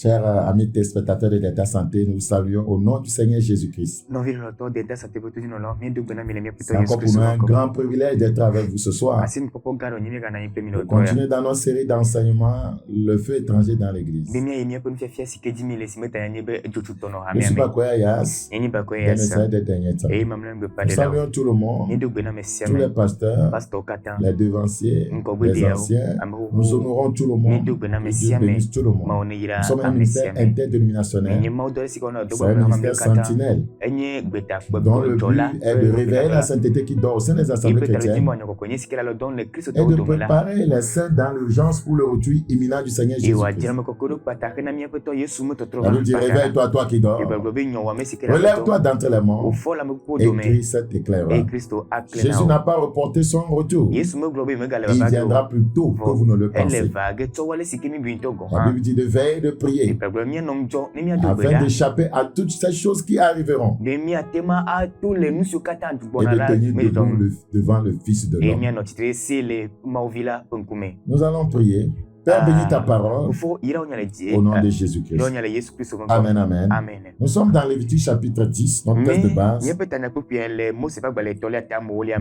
Chers amis téléspectateurs de l'État Santé, nous vous saluons au nom du Seigneur Jésus-Christ. C'est encore pour nous un grand privilège d'être avec vous ce soir. Pour continuer dans notre série d'enseignements, le feu étranger dans l'Église. Je suis Bakoya Yas, des messages des derniers temps. Nous saluons tout le monde, tous les pasteurs, les devanciers, les anciens. Nous honorons tout le monde. Dieu bénisse tout le monde. Nous sommes un ministère interdénominationnel. C'est un ministère sentinelle dont le but est de réveiller la sainteté qui dort au sein des assemblées chrétiennes et de préparer les saints dans l'urgence pour le retour imminent du Seigneur Jésus-Christ. La Bible dit, réveille-toi, toi qui dors. Relève-toi d'entre les morts et Christ t'éclairera. Jésus n'a pas reporté son retour. Il viendra plus tôt que vous ne le pensez. La Bible dit de veiller et de prier afin d'échapper à toutes ces choses qui arriveront et de tenir debout devant le Fils de l'homme. Nous allons prier. Père, bénis ta parole au nom de Jésus-Christ. Amen, amen. Nous sommes dans Lévitique chapitre 10, notre texte de base.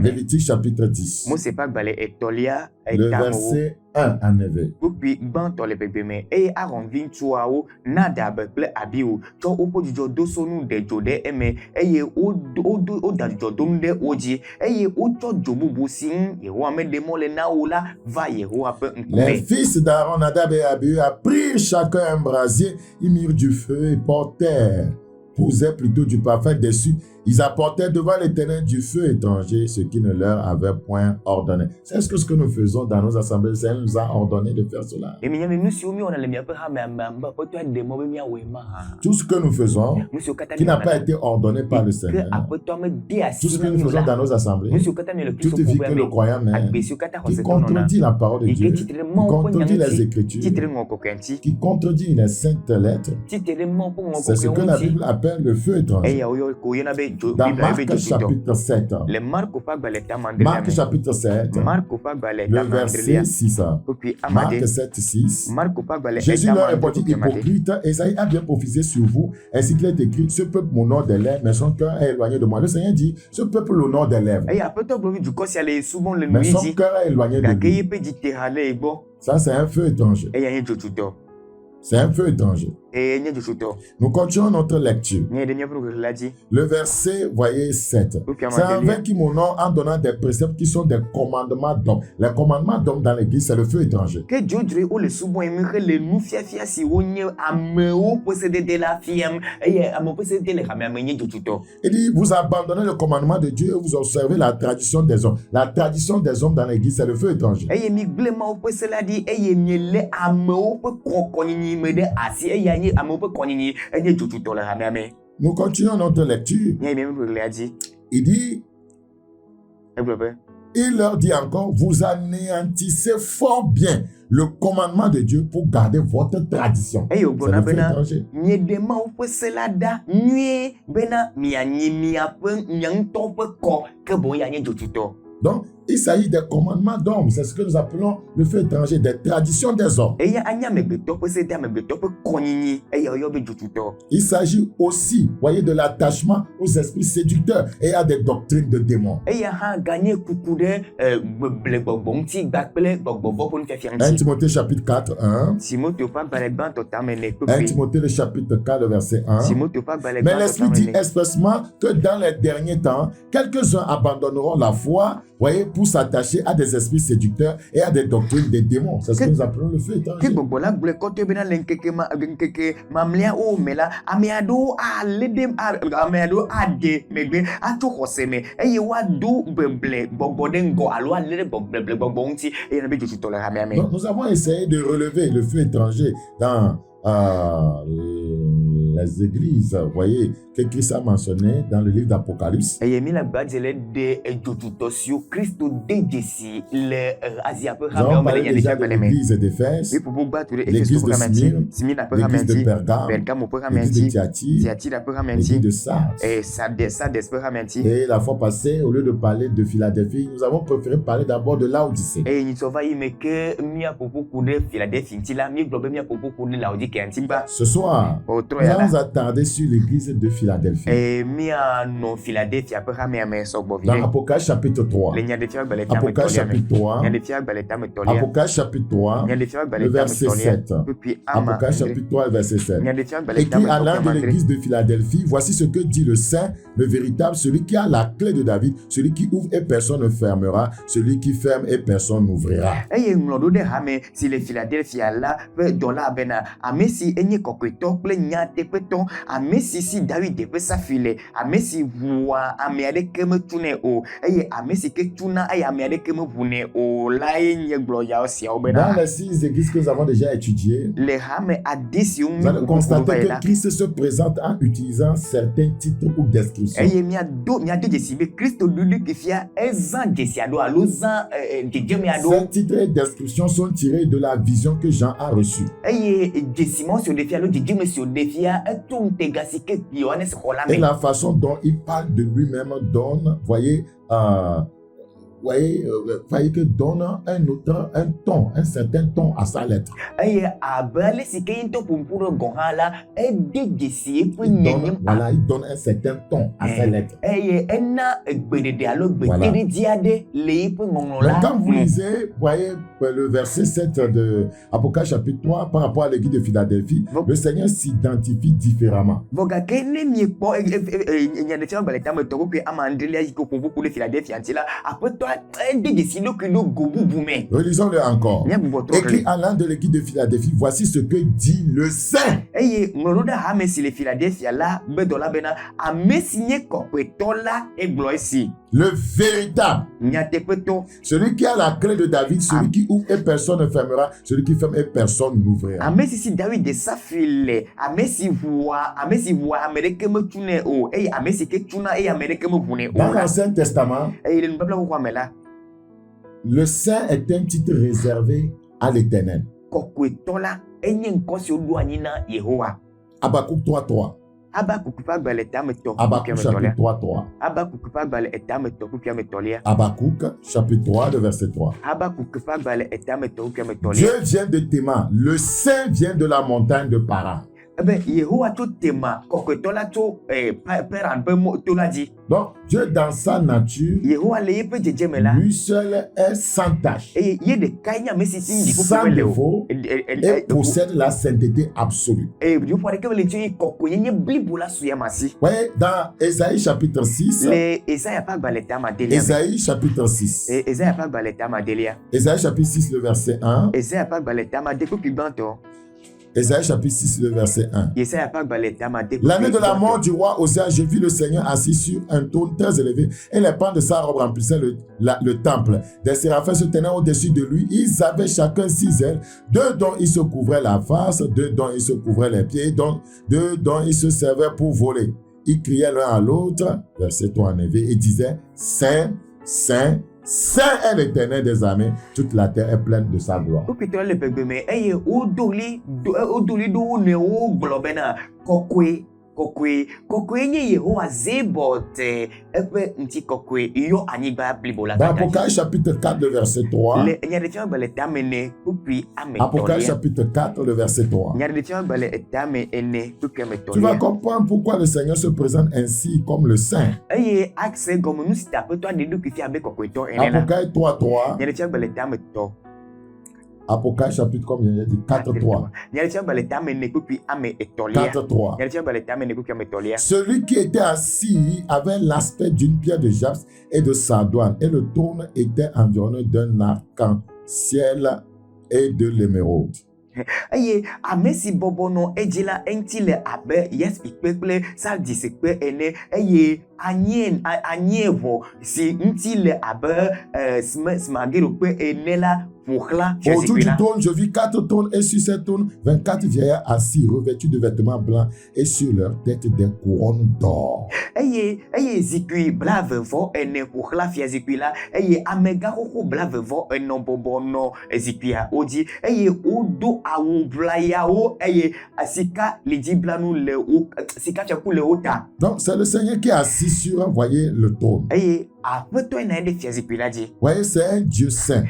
Lévitique chapitre 10, le verset 1 à 9. Les fils d'Aaron, Nadab et Abihu prirent chacun un brasier, ils mirent du feu et posaient plutôt du parfum dessus. Ils apportaient devant l'Éternel du feu étranger, ce qui ne leur avait point ordonné. C'est ce que nous faisons dans nos assemblées. C'est nous a ordonné de faire cela. Tout ce que nous faisons, qui n'a pas été ordonné par le Seigneur, tout ce que nous faisons dans nos assemblées, toute vie que le croyant mène, qui contredit la parole de Dieu, qui contredit les Écritures, qui contredit les saintes lettres, c'est ce que la Bible appelle le feu étranger. Dans Marc chapitre 7, Marc chapitre 7, le verset 6, Marc 7, 6, Jésus leur répondit, hypocrite, Esaïe a bien prophétisé sur vous, ainsi qu'il est écrit, ce peuple m'honore des lèvres, mais son cœur est éloigné de moi. Le Seigneur dit, ce peuple l'honore des lèvres, mais son cœur est éloigné de lui. Ça, c'est un feu étranger. C'est un feu étranger. Nous continuons notre lecture. Le verset, voyez, 7. C'est envers qui m'honore en donnant des préceptes qui sont des commandements d'hommes. Les commandements d'hommes dans l'église, c'est le feu étranger. Il dit, vous abandonnez le commandement de Dieu et vous observez la tradition des hommes. La tradition des hommes dans l'église, c'est le feu étranger. Nous continuons notre lecture. Il dit, il leur dit encore, vous anéantissez fort bien le commandement de Dieu pour garder votre tradition. C'est le feu étranger. Donc, il s'agit des commandements d'hommes. C'est ce que nous appelons le feu étranger, des traditions des hommes. Il s'agit aussi, voyez, de l'attachement aux esprits séducteurs et à des doctrines de démons. 1 Timothée chapitre 4, 1. 1 Timothée le chapitre 4, verset 1. Mais l'Esprit dit expressement que dans les derniers temps, quelques-uns abandonneront la foi, voyez, pour s'attacher à des esprits séducteurs et à des doctrines des démons. C'est ce que nous appelons le feu étranger. Donc, nous avons essayé de relever le feu étranger dans les églises, vous voyez, que Christ a mentionné dans le livre d'Apocalypse. Nous avons parlé déjà de l'église d'Éphèse, l'église de Smyrne, l'église de Pergame, l'église de Thyatire, l'église de Sardes. Et la fois passée, au lieu de parler de Philadelphie, nous avons préféré parler d'abord de Laodicée. Ce soir, nous allons attarder sur l'église de Philadelphie. Dans Apocalypse chapitre 3. Apocalypse chapitre 3. Apocalypse chapitre 3, le verset 7. Apocalypse chapitre 3, le verset 7. Écrit à l'un de l'église de Philadelphie, voici ce que dit le Saint, le véritable, celui qui a la clé de David, celui qui ouvre et personne ne fermera, celui qui ferme et personne n'ouvrira. Dans les 6 églises que nous avons déjà étudiées, vous allez constater que Christ se présente en utilisant certains titres ou descriptions. Ces titres et descriptions sont tirés de la vision que Jean a reçue. Et la façon dont il parle de lui-même donne, voyez que donne un autre, un certain ton à sa lettre. Il donne un certain ton à sa lettre. Voilà. Mais quand vous lisez, voyez le verset 7 de Apocalypse chapitre 3 par rapport à l'église de Philadelphie, le Seigneur s'identifie différemment. Relisons-le encore. Écrit à l'un de l'église de Philadelphie, voici ce que dit le Saint. Le véritable, celui qui a la clé de David, celui qui ouvre et personne ne fermera, celui qui ferme et personne n'ouvrira. Dans l'Ancien Testament, le Saint est un titre réservé à l'Éternel. Habakkuk 3.3. Habakkuk chapitre 3.3. Habakkuk chapitre 3, le verset 3. Dieu vient de Théma, le Saint vient de la montagne de Paran. Donc, Dieu dans sa nature, lui seul est sans tache, sans défaut, et possède la sainteté absolue. Ouais, dans Ésaïe chapitre 6, Ésaïe chapitre 6, Ésaïe chapitre 6, le verset 1, Ésaïe chapitre 6, le verset 1. L'année de la mort du roi Osée, j'ai vu le Seigneur assis sur un trône très élevé et les pans de sa robe remplissaient le temple. Des séraphins se tenaient au-dessus de lui. Ils avaient chacun 6 ailes, 2 dont ils se couvraient la face, 2 dont ils se couvraient les pieds, 2 dont ils se servaient pour voler. Ils criaient l'un à l'autre, verset 3 en éveil, et disaient, Saint, Saint, Saint est l'Éternel des armées, toute la terre est pleine de sa gloire. Dans Apocalypse chapitre 4, le verset 3. Apocalypse chapitre 4, le verset 3. Tu vas comprendre pourquoi le Seigneur se présente ainsi comme le Saint. Apocalypse 3, 3. Apocalypse chapitre, comme je l'ai dit, 4.3. 4.3. Celui qui était assis avait l'aspect d'une pierre de jaspe et de sardoine, et le trône était environné d'un arc-en-ciel et de l'émeraude. Amesi bobono ejila entile abe yes ikpekple sa disekpe ene anyevo si ntile abe smagero pe enela Autour du trône, je vis 4 trônes et sur ces trônes, 24 vieillards assis, revêtus de vêtements blancs et sur leur tête des couronnes d'or. Zikui blavevo ene kukhla fia zikui la amega koko blavevo eno bobono zikuia odi odo awublaya asika lidiblanu le o sika fiaku le ota. Donc c'est le Seigneur qui est assis sur, voyez, le trône. Voyez, c'est un Dieu saint.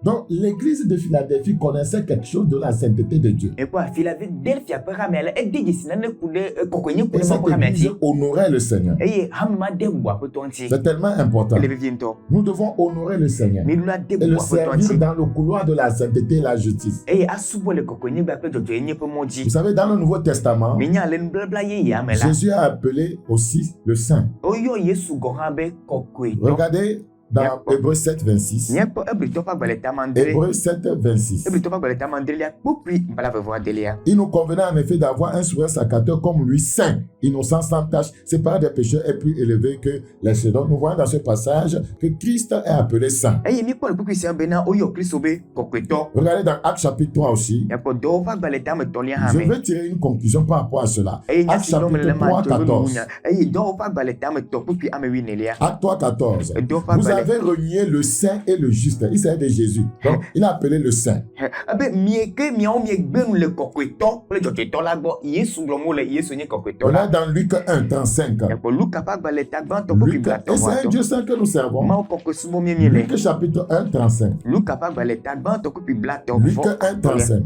Donc l'église de Philadelphie connaissait quelque chose de la sainteté de Dieu. Et cette église honorait le Seigneur. C'est tellement important. Nous devons honorer le Seigneur et le servir dans le couloir de la sainteté et la justice. Vous savez, dans le Nouveau Testament, Jésus a appelé aussi le Saint. Regardez dans Hébreux 7, 26. Hébreux 7, 26. Il nous convenait en effet d'avoir un souverain sacrificateur comme lui, saint, innocent, sans tache, séparé des pécheurs et plus élevé que les saints. Donc nous voyons dans ce passage que Christ est appelé saint. Regardez dans Actes chapitre 3 aussi. Je vais tirer une conclusion par rapport à cela. Actes chapitre 3, 14. Actes 3, 14. Vous avez renié le saint et le juste. Il s'agit de Jésus. Donc, il a appelé le saint. Voilà dans Luc 1, 35. Luc, et c'est un Dieu saint que nous servons. Luc chapitre 1, 35. Luc 1, 35.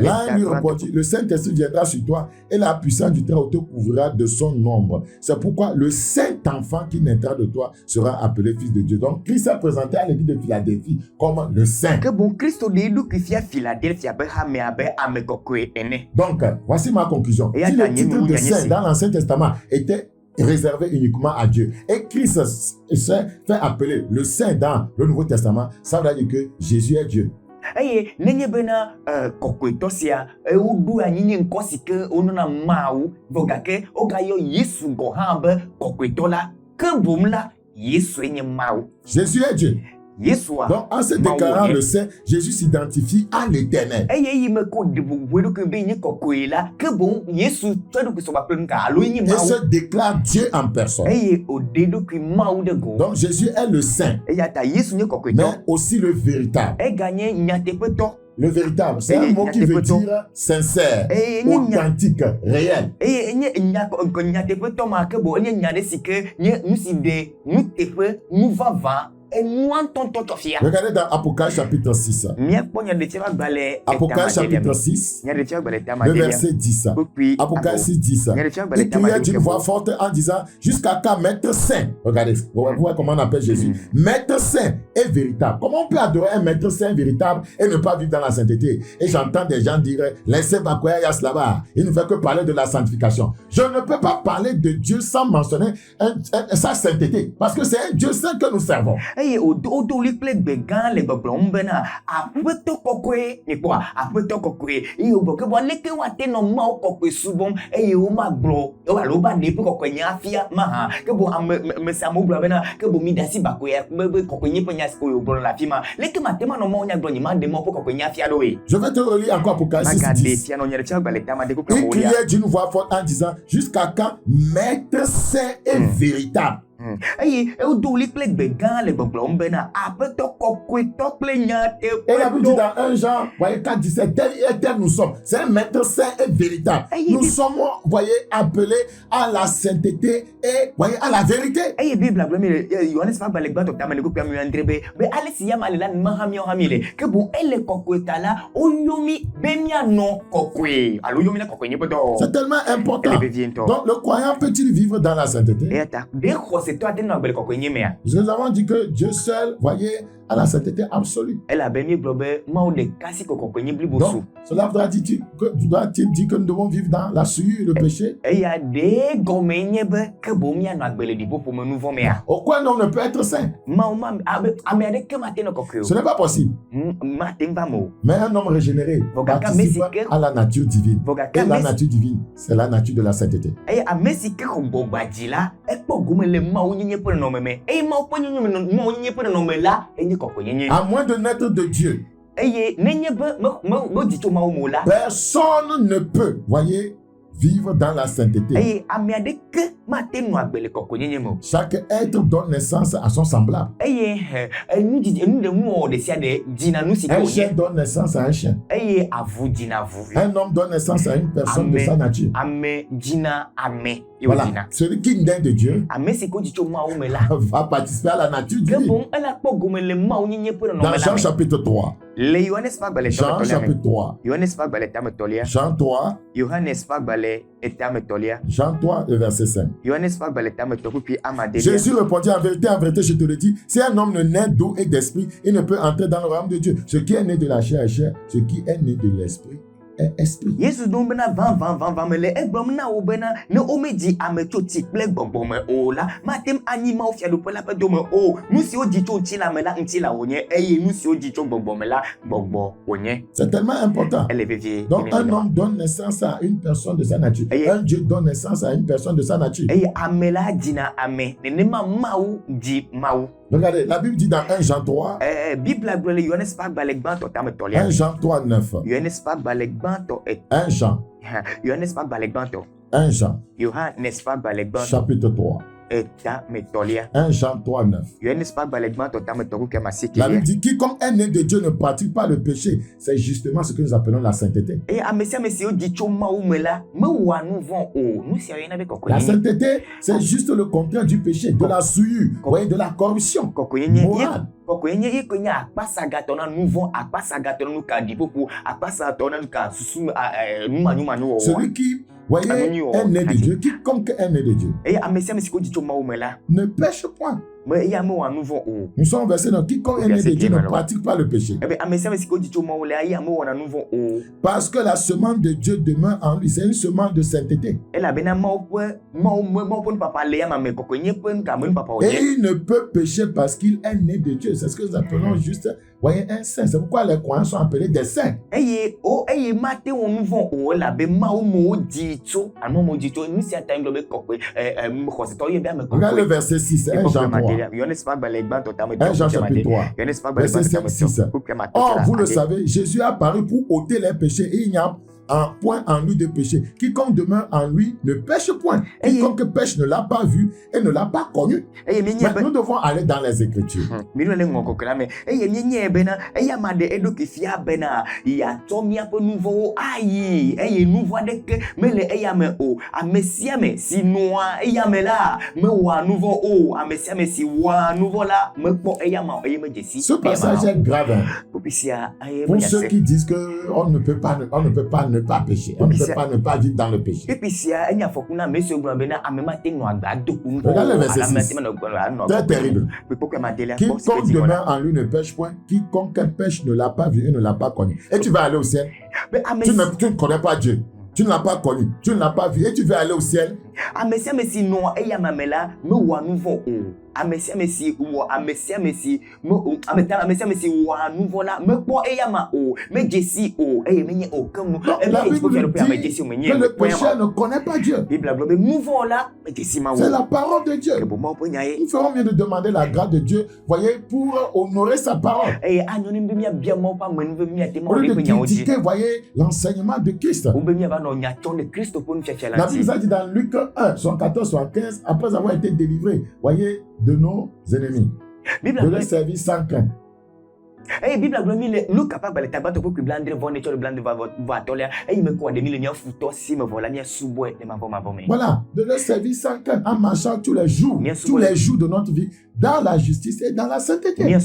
Là, il lui répondit, le Saint-Esprit viendra sur toi et la puissance du Très-Haut te couvrira de son ombre. C'est pourquoi le Saint-Enfant qui naîtra de toi sera appelé Fils de Dieu. Donc, Christ a présenté à l'église de Philadelphie comme le Saint. Donc, voici ma conclusion. Si le titre de Saint dans l'Ancien Testament était réservé uniquement à Dieu, et Christ s'est fait appeler le Saint dans le Nouveau Testament, ça veut dire que Jésus est Dieu. Nenye bena kokwetosia udu anyinye nkosike onona mau vogake ogayo Yesu gohambe kokwetola kebumla Yesu enye mau. Jésus est Dieu. Donc, en se déclarant le Saint, Jésus s'identifie à l'Éternel. Et se déclare Dieu en personne. Donc, Jésus est le Saint, mais aussi le véritable. Le véritable, c'est un mot qui veut dire sincère, authentique, réel. Regardez dans Apocalypse chapitre 6. Apocalypse chapitre 6, le verset 10. Apocalypse 6, 10. Il criait d'une voix forte en disant, jusqu'à quand Maître Saint. Regardez, vous voyez comment on appelle Jésus. Maître Saint est véritable. Comment on peut adorer un Maître Saint véritable et ne pas vivre dans la sainteté? Et j'entends des gens dire, laissez Bakoya Yaslaba. Il ne fait que parler de la sanctification. Je ne peux pas parler de Dieu sans mentionner sa sainteté. Parce que c'est un Dieu saint que nous servons. Je vais te relire encore Apocalypse 10. Il criait d'une voix forte en disant, jusqu'à quand Maître Saint est véritable. Et la Bible dit dans 1 Jean, voyez, 4, 17, tel nous sommes. C'est un Maître Saint et véritable. Nous sommes, voyez, appelés à la sainteté et, voyez, à la vérité. C'est tellement important. Donc, le croyant peut-il vivre dans la sainteté? Nous avons dit que Dieu seul, voyez, a la sainteté absolue. Donc, cela voudra dire que nous devons vivre dans la souillure et le péché. Aucun homme ne peut être saint. Ce n'est pas possible. Mais un homme régénéré participe à la nature divine. Et la nature divine, c'est la nature de la sainteté. À moins de naître de Dieu, personne ne peut, voyez, vivre dans la sainteté. Chaque être donne naissance à son semblable. Un chien donne naissance à un chien. Un homme donne naissance à une personne de sa nature. Voilà. Celui qui naît de Dieu va participer à la nature divine. Dans Jean chapitre 3. Jean chapitre 3. Jean 3. Jean 3, verset 5. Jésus répondit, en vérité, je te le dis, si un homme ne naît d'eau et d'esprit, il ne peut entrer dans le royaume de Dieu. Ce qui est né de la chair est chair, ce qui est né de l'esprit est esprit. Yesu don bena van mele egbom na wo bena ne omedi amecho tikple gbogbome o la matem anima o fia do pela pe do me o nu si o dicho nti la mela nti la onye eye nu si o dicho gbogbome la gbogbo onye. C'est tellement important. Donc un homme donne naissance à une personne de sa nature. Un Dieu donne naissance à une personne de sa nature. Eye amela dina ame ne ma mau di mau. Regardez, la Bible dit dans 1 Jean 3. 1 Jean 3, 9. 1 Jean. 1 Jean. Chapitre 3. 1 Jean 3, 9. La Bible dit, quiconque est né de Dieu ne pratique pas le péché. C'est justement ce que nous appelons la sainteté. La sainteté, c'est juste le contraire du péché, de la souillure, de la corruption morale. Celui qui, voyez, est né de Dieu, quiconque est né de Dieu, ne pêche point. Nous sommes versés dans quiconque est né de Dieu ne pratique pas le péché. Parce que la semence de Dieu demeure en lui. C'est une semence de sainteté. Et il ne peut pécher parce qu'il est né de Dieu. C'est ce que nous appelons juste, voyez, un saint. C'est pourquoi les croyants sont appelés des saints. Regarde le verset 6, 1 Jean 3. 1 Jean chapitre 3, verset 5, 6. Or, vous le savez, Jésus est apparu pour ôter les péchés et il n'y a un point en lui de péché. Quiconque demeure en lui ne pêche point. Quiconque pêche ne l'a pas vu et ne l'a pas connu. Mais nous devons aller dans les Écritures. Ce passage est grave pour ceux qui disent qu'on ne peut pas ne pas pécher. On ne peut pas ne pas vivre dans le péché. Regarde le verset 6. Très terrible. Quiconque demeure en lui ne pêche point. Quiconque pêche ne l'a pas vu et ne l'a pas connu. Et tu vas aller au ciel. Tu ne connais pas Dieu. Tu ne l'as pas connu. Tu ne l'as pas vu. Et tu vas aller au ciel. Le pécheur ne connaît pas Dieu. C'est la parole de Dieu. Nous ferons mieux de demander la grâce de Dieu, voyez, pour honorer sa parole. Au lieu de critiquer, voyez, l'enseignement de Christ. La Bible a dit dans Luc 1, 74, 75, après avoir été délivré, voyez, de nos ennemis, de leur service sans crainte. Voilà, de leur service sans crainte, en marchant tous les jours de notre vie, dans la justice et dans la sainteté. Regardez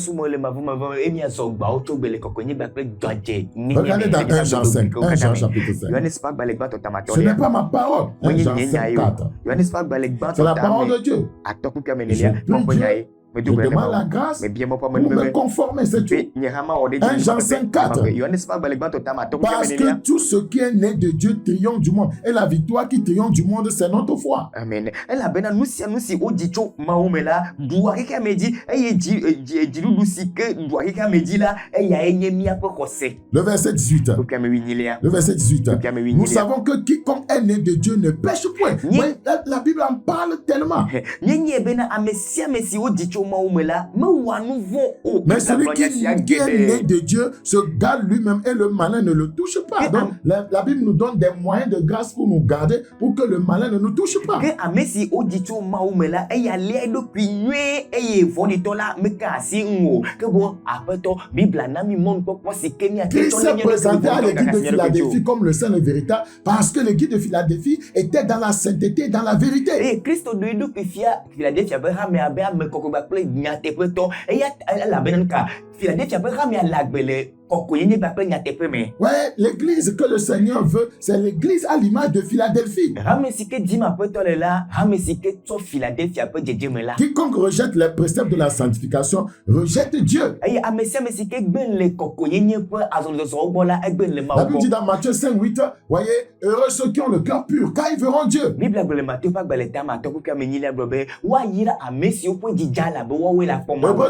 dans 1 Jean 5, 1 Jean chapitre 5. Ce n'est pas ma parole. 1 Jean 5, 4. C'est la parole de Dieu. Je prie Dieu Je demande la grâce pour me conformer, c'est tout. 1 Jean 5,4. Parce que tout ce qui est né de Dieu triomphe du monde. Et la victoire qui triomphe du monde, c'est notre foi. Amen. Le verset 18. Le verset 18. Nous savons que quiconque est né de Dieu ne pêche point. Ouais, la Bible en parle tellement. Mais celui qui est né de Dieu se garde lui-même et le malin ne le touche pas. Donc la Bible nous donne des moyens de grâce pour nous garder, pour que le malin ne nous touche pas. Christ s'est présenté à l'église de Philadelphie comme le saint et véritable parce que l'église de Philadelphie était dans la sainteté, dans la vérité. Ouais, l'église que le Seigneur veut, c'est l'église à l'image de Philadelphie. Quiconque rejette les préceptes de la sanctification rejette Dieu. La Bible dit dans Matthieu 5,8, voyez, heureux ceux qui ont le cœur pur, car ils verront Dieu. Hébreux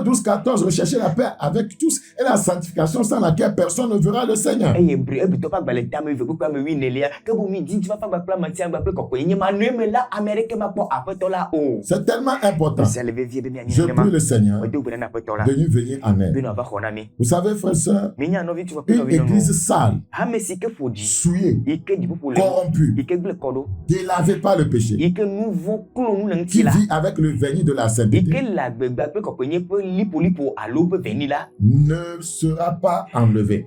12,14, recherchez la paix avec tous et la sanctification sans laquelle personne ne verra le Seigneur. C'est tellement important. Je prie le Seigneur de nous venir en aide. Vous savez, frères et sœurs, une église sale, souillée, corrompue, délavée par le péché, qui vit avec le vernis de la sainteté, ne sera pas enlevé.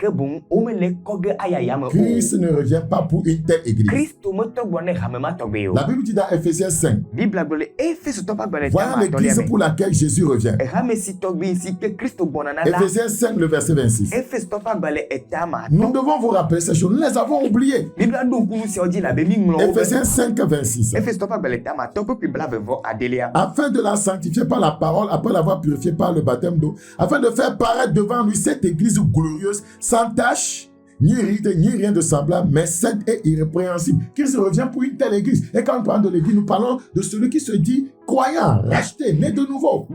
Christ ne revient pas pour une telle église. La Bible dit dans Ephésiens 5, voilà l'église pour laquelle Jésus revient. Ephésiens 5, le verset 26. Nous devons vous rappeler ces choses. Nous les avons oubliées. Ephésiens 5, 26. Afin de la sanctifier par la parole, après l'avoir purifiée par le baptême d'eau, afin de faire paraître devant lui cette église glorieuse, sans tache, ni ride, ni rien de semblable, mais sainte et irrépréhensible. Christ revient pour une telle église. Et quand nous parlons de l'église, nous parlons de celui qui se dit croyant, racheté, né de nouveau.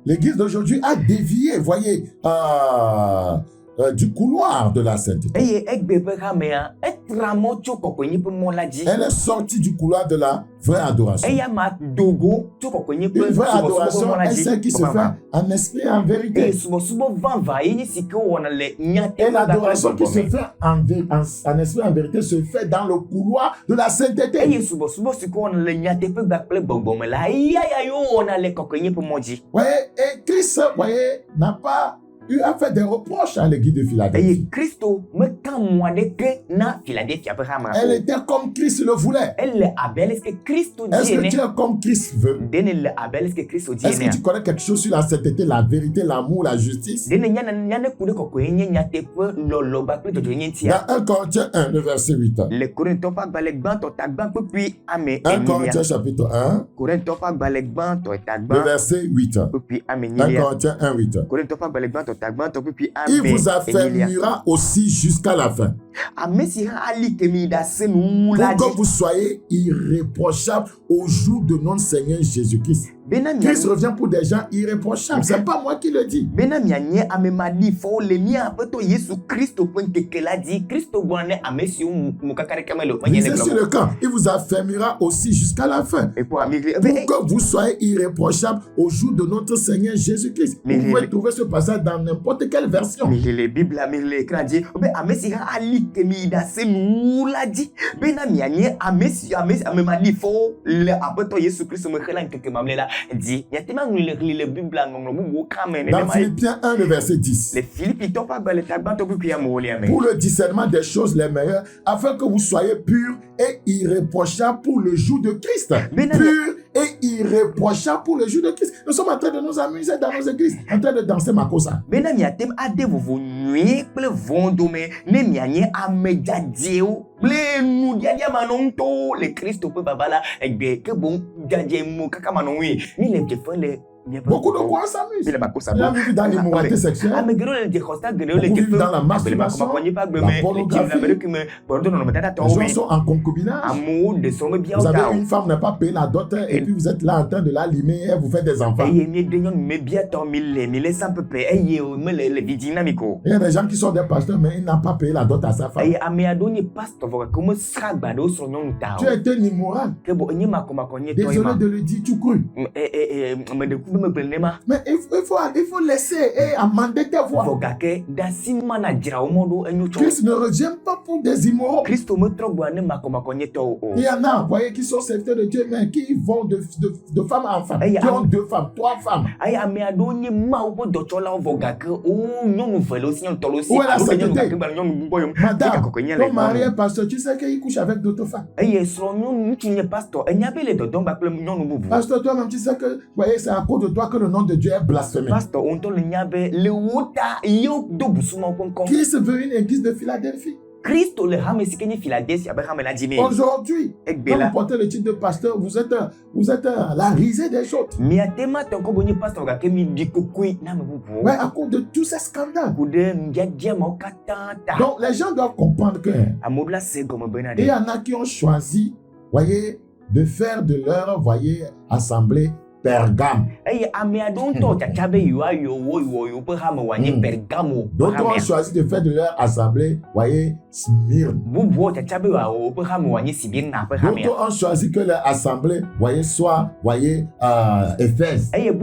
L'église d'aujourd'hui a dévié, voyez, du couloir de la sainteté. Elle est sortie du couloir de la vraie adoration. Une vraie adoration est celle qui se fait en esprit et en vérité. Et l'adoration qui se fait en esprit et en vérité se fait dans le couloir de la sainteté. Ouais, et Christ, voyez, n'a pas eu à faire des reproches à l'église de Philadelphie. Elle était comme Christ le voulait. Est-ce que tu es comme Christ veut? Est-ce que tu connais quelque chose sur la sainteté, la vérité, l'amour, la justice? Dans 1 Corinthiens 1, le verset 8. 1 Corinthiens chapitre 1, le verset 8. 1 Corinthiens 1, 8. Il vous affermira aussi jusqu'à la fin, pour que vous soyez irréprochables au jour de notre Seigneur Jésus-Christ. Christ revient pour des gens irréprochables. C'est pas moi qui le dis. Lisez sur le camp. Il vous affermira aussi jusqu'à la fin, pour que vous soyez irréprochables au jour de notre Seigneur Jésus-Christ. Vous pouvez trouver ce passage dans n'importe quelle version. dit le Bible dans Philippiens 1, le verset 10. Pour le discernement des choses les meilleures, afin que vous soyez purs et irréprochables pour le jour de Christ. Purs et irréprochables pour le jour de Christ. Nous sommes en train de nous amuser dans nos églises, en train de danser Makossa. Beaucoup de quoi s'amusent. Il a vécu dans l'immoralité sexuelle, beaucoup vivent dans la masturbation, la pornographie. Les gens sont en concubinage. Vous avez une femme n'a pas payé la dot et puis vous êtes là en train de l'allumer et vous faites des enfants. Il y a des gens qui sont des pasteurs mais ils n'ont pas payé la dot à sa femme. Tu es un immoral. Désolé de le dire, tu cru. Mais il faut laisser et amender tes voix. Christ ne revient pas pour des immoraux. Il y en a, voyez, qui sont serviteurs de Dieu, mais qui vont de femme en femme, qui ont 2 femmes, 3 femmes. Où est la sainteté? Madame, ton mari est pasteur, tu sais qu'il couche avec d'autres femmes. Pasteur, toi-même, tu sais que, voyez, c'est à cause de toi que le nom de Dieu est blasphémé. Christ veut une église de Philadelphie. Aujourd'hui, quand vous portez le titre de pasteur, vous êtes la risée des choses. Ouais, à cause de tous ces scandales. Donc, les gens doivent comprendre que il y en a qui ont choisi, voyez, de faire de leur, voyez, assemblée Pergame. D'autres ont choisi de faire de leur assemblée, voyez, Smyrne. D'autres ont choisi que leur assemblée, voyez, soit, voyez, Éphèse. D'autres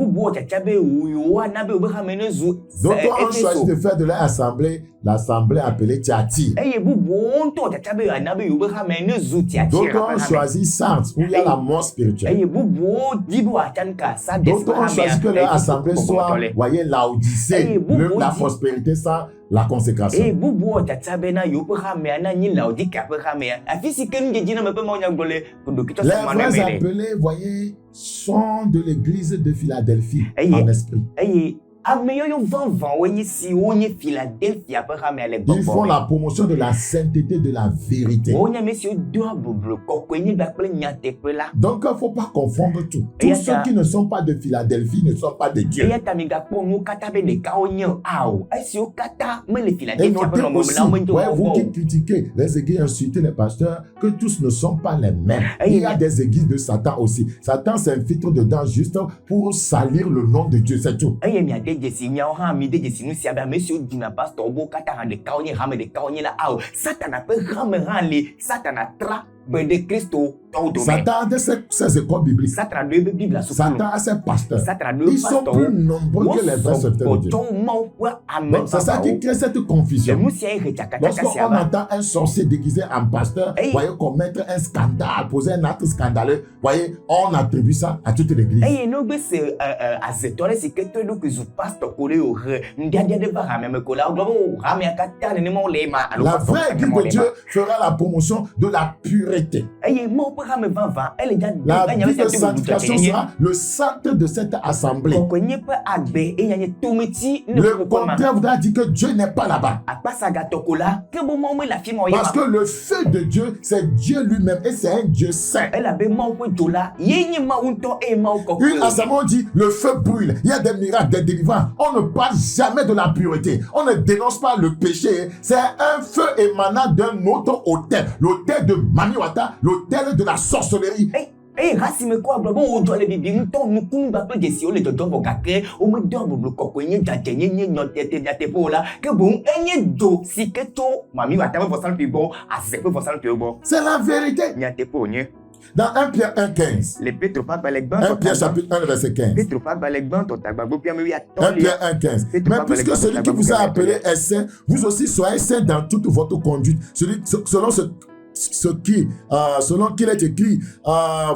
ont choisi de faire de leur assemblée l'assemblée appelée Thyatire. D'autres ont choisi Sardes, où il y a la mort spirituelle. D'autres ont choisi que leur assemblée soit, voyez, Laodicée, la prospérité sans la consécration. Les vrais appelés, voyez, sont de l'église de Philadelphie en esprit. Ils font la promotion de la sainteté, de la vérité. Donc, il ne faut pas confondre tout. Tous ceux qui ne sont pas de Philadelphie ne sont pas de Dieu. Et notez aussi, vous qui critiquez les églises, insultez les pasteurs, que tous ne sont pas les mêmes. Il y a des églises de Satan aussi. Satan s'infiltre dedans juste pour salir le nom de Dieu, c'est tout. Satan a ses écoles bibliques. Satan a ses pasteurs. Ils sont plus nombreux que les vrais serviteurs de Dieu. Donc, c'est ça qui crée cette confusion. Lorsqu'on entend un sorcier déguisé en pasteur, voyez, commettre un scandale, poser un acte scandaleux, voyez, on attribue ça à toute l'église. La vraie église de Dieu fera la promotion de la pureté. La vie de sanctification sera le centre de cette assemblée. Le contraire voudra dire que Dieu n'est pas là-bas. Parce que le feu de Dieu, c'est Dieu lui-même et c'est un Dieu saint. Une assemblée, on dit le feu brûle. Il y a des miracles, des délivrances. On ne parle jamais de la pureté. On ne dénonce pas le péché. C'est un feu émanant d'un autre autel. L'autel de Maniwata, l'autel de la sorcellerie. C'est la vérité. Dans 1 Pierre 1,15. 1 Pierre chapitre 1, verset 15. 1 Pierre 1,15. Mais puisque celui qui vous a appelé est saint, vous aussi soyez saint dans toute votre conduite, selon ce selon qu'il est écrit,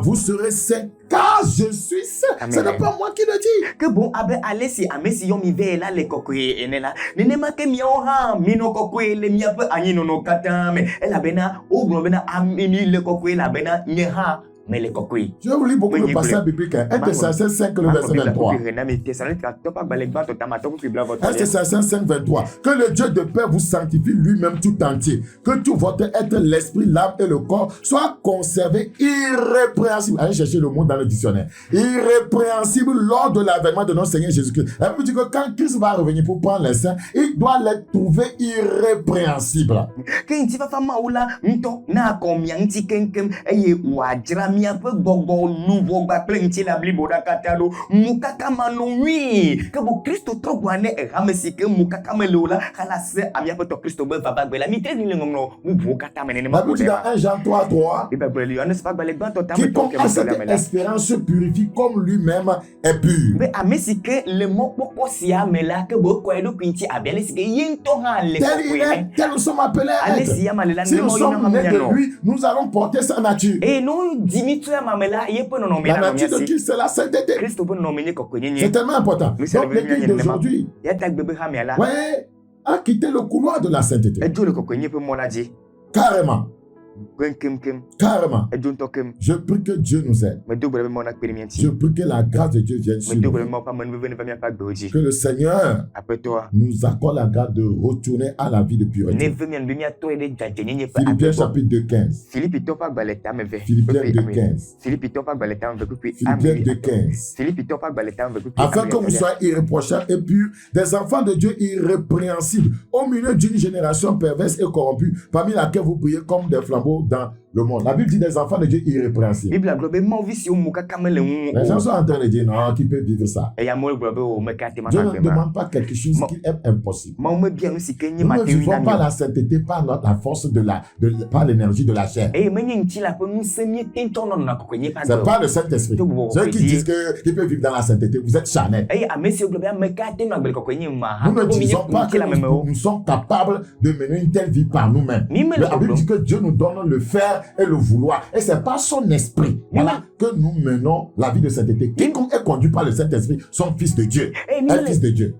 vous serez saints car je suis saint. Ce n'est pas moi qui le dis. Que bon, allez si amesi yo mi ve la le kokwe enela. Nene ma ke mi oha mino kokwe le mi ape anyi no katame. Ela bena o bena amini le kokwe la bena nyeha. Mais les coquilles. Je vous lis beaucoup le passage biblique. 1 Thessaloniciens 5, le verset 23. 1 Thessaloniciens 5, 23. Que le Dieu de paix vous sanctifie lui-même tout entier. Que tout votre être, l'esprit, l'âme et le corps soient conservés irrépréhensibles. Allez chercher le mot dans le dictionnaire. Irrépréhensibles lors de l'avènement de notre Seigneur Jésus-Christ. Elle veut dire que quand Christ va revenir pour prendre les saints, il doit les trouver irrépréhensibles. Mi un peu gogo nouveau ba plenty la bliboda katalo mukaka manui que bo Christo trop guane ramesi que mukaka melola kala se ami un peu to Christo ba ba la mitre ni ngono mu bokata menene ma dans 1 Jean 3:3 et ben lui on ne pas ba le ban to tam quiconque a cette espérance se purifie comme lui-même est pur. Mais amesi que le mot poko sia mela que bo ko edo pinti abele si que yento ha le tel nous sommes appelés à être. Si nous sommes nés de lui, nous allons porter sa nature. Et nous la nature de Christ, c'est la sainteté. C'est tellement important. Donc l'église d'aujourd'hui a quitté le couloir de la sainteté. Carrément. Carrément. Je prie que Dieu nous aide. Je prie que la grâce de Dieu vienne sur nous. Que le Seigneur nous accorde la grâce de retourner à la vie de pureté. Philippiens chapitre 2, 15. Philippiens 2, 15. Afin que vous soyez irréprochables et purs, des enfants de Dieu irrépréhensibles, au milieu d'une génération perverse et corrompue, parmi laquelle vous brillez comme des flambeaux dans le monde. La Bible dit des enfants de Dieu irrépréhensibles. Les gens sont en train de dire non, qui peut vivre ça? Dieu ne demande pas quelque chose qui est impossible. Nous ne vivons pas la sainteté par la force par l'énergie de la chair. C'est pas le Saint-Esprit. Ceux qui disent qu'ils peuvent vivre dans la sainteté, vous êtes charnels. Nous ne disons pas que nous sommes capables de mener une telle vie par nous-mêmes. La Bible dit que Dieu nous donne le faire et le vouloir. Et c'est par son esprit que nous menons la vie de sainteté. Quiconque est conduit par le Saint-Esprit, son fils de Dieu. Un fils de Dieu.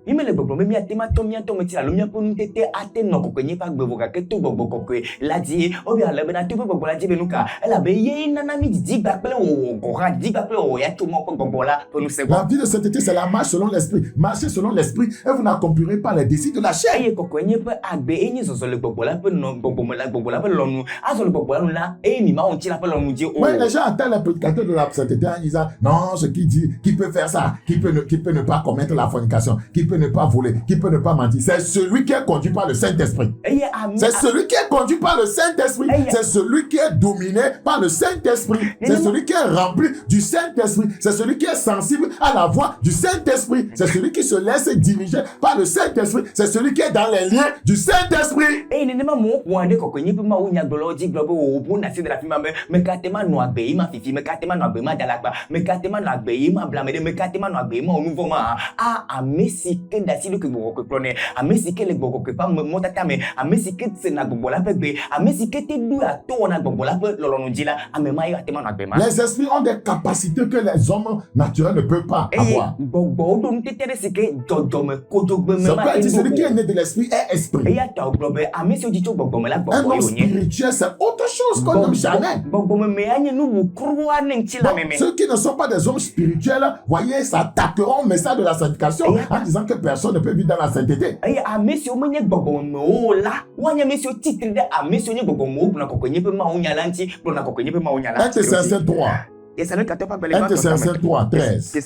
La vie de sainteté, c'est la marche selon l'esprit. Marchez selon l'esprit et vous n'accomplirez pas les désirs de la chair. Ouais, les gens attendent les prédicateurs de la sainteté en disant non, ce qui dit, qui peut faire ça, qui peut ne pas commettre la fornication, qui peut ne pas voler, qui peut ne pas mentir. C'est celui qui est conduit par le Saint-Esprit. C'est celui qui est conduit par le Saint-Esprit. C'est celui qui est dominé par le Saint-Esprit. C'est celui qui est rempli du Saint-Esprit. C'est celui qui est sensible à la voix du Saint-Esprit. C'est celui qui se laisse diriger par le Saint-Esprit. C'est celui qui est dans les liens du Saint-Esprit. Les esprits ont des capacités que les hommes naturels ne peuvent pas avoir. Ça peut être celui qui est né de l'esprit est esprit. Un homme spirituel, c'est autre chose qu'un homme charnel. Ceux qui ne sont pas des hommes spirituels, voyez, s'attaqueront au message de la sanctification en disant que personne ne peut vivre dans la sainteté. 1 Thessaloniciens 3. 1 Thessaloniciens 3, 13. Une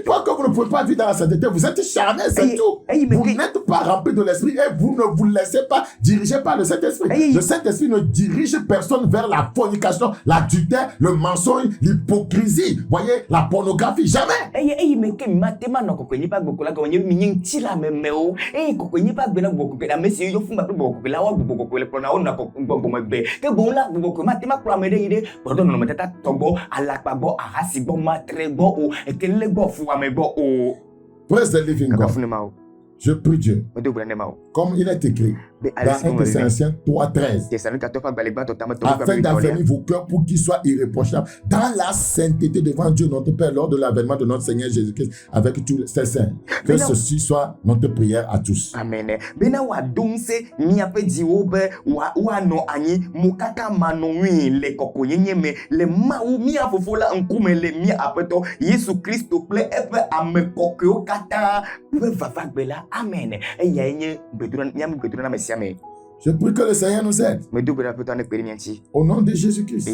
fois que vous ne pouvez pas vivre dans la sainteté, vous êtes charnel, c'est tout. Vous n'êtes pas rempli de l'esprit et vous ne vous laissez pas diriger par le Saint-Esprit. Le Saint-Esprit ne dirige personne vers la fornication, l'adultère, le mensonge, l'hypocrisie. Voyez, la pornographie, jamais. Praise the living God. Je prie Dieu. Comme il est écrit, Dans 1 Thessaloniciens 3:13. Afin d'affermir vos cœurs pour qu'ils soient irréprochables dans la sainteté devant Dieu notre Père lors de l'avènement de notre Seigneur Jésus-Christ avec tous ses saints. Que ceci soit notre prière à tous. Amen. Bena wa donse mi apedi obe wa no anyi mukaka manoi le kokoyenye me le ma u mi afofola nkume le mi apeto Yesu Kristo ple epe ame kokyo kata pe vavagbela. Amen. Eya enye betura nyam betura na mesiame. Je prie que le Seigneur nous aide. Au nom de Jésus-Christ.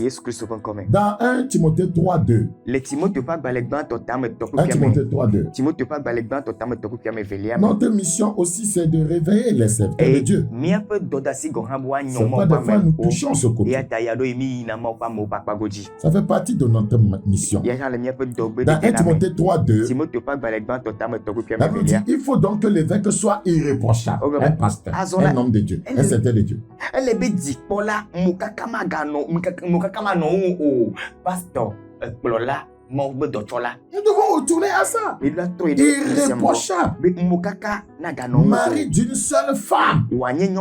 Dans 1 Timothée 3:2. 1 Timothée 3:2. Notre mission aussi, c'est de réveiller les serviteurs de Dieu. C'est pourquoi des fois nous touchons ce côté. Ça fait partie de notre mission. Dans 1 Timothée 3:2, la Bible dit, il faut donc que l'évêque soit irréprochable. Un pasteur, un homme de Dieu, un serviteur de Dieu. Pasteur, nous devons retourner à ça. Irréprochable. Mari d'une seule femme. Un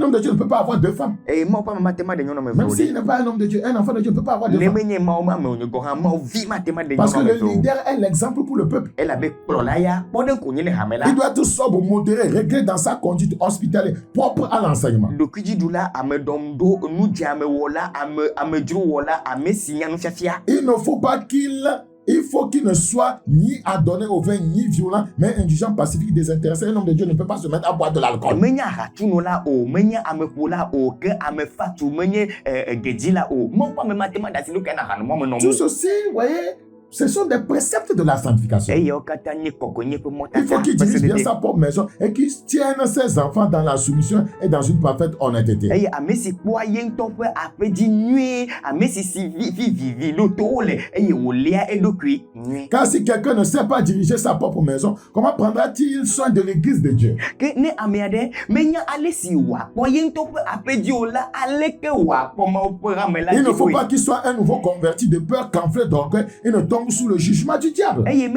homme de Dieu ne peut pas avoir deux femmes. Même s'il n'est pas un homme de Dieu, un enfant de Dieu ne peut pas avoir deux femmes. Parce que le leader est l'exemple pour le peuple. Il doit être sobre, modéré, réglé dans sa conduite hospitalière, propre à l'enseignement. Il ne faut pas il faut qu'il ne soit ni adonné au vin, ni violent, mais indulgent, pacifique, désintéressé. Un homme de Dieu ne peut pas se mettre à boire de l'alcool. Tout ceci, vous voyez, ce sont des préceptes de la sanctification. Il faut qu'il dirige bien sa propre maison et qu'il tienne ses enfants dans la soumission et dans une parfaite honnêteté. Car si quelqu'un ne sait pas diriger sa propre maison, comment prendra-t-il soin de l'église de Dieu? Il ne faut pas qu'il soit un nouveau converti de peur qu'enflé d'orgueil et ne tombe sous le jugement du diable. Verset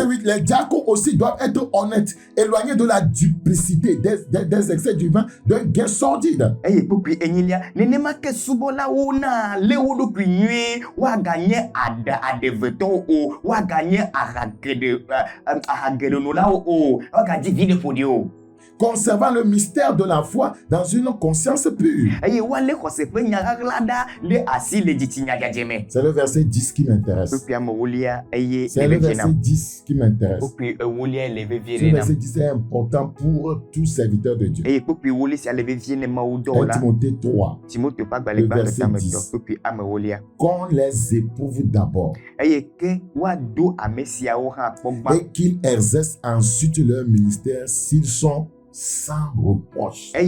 8, les diacres aussi doivent être honnêtes, éloignés de la duplicité, des excès du vin, d'un gain sordide. Conservant le mystère de la foi dans une conscience pure. C'est le verset 10 qui m'intéresse. C'est le verset 10 qui m'intéresse. Ce verset 10 est important pour tout serviteur de Dieu. 1 Timothée 3, le verset 10. Qu'on les éprouve d'abord et qu'ils exercent ensuite leur ministère s'ils sont sans reproche. On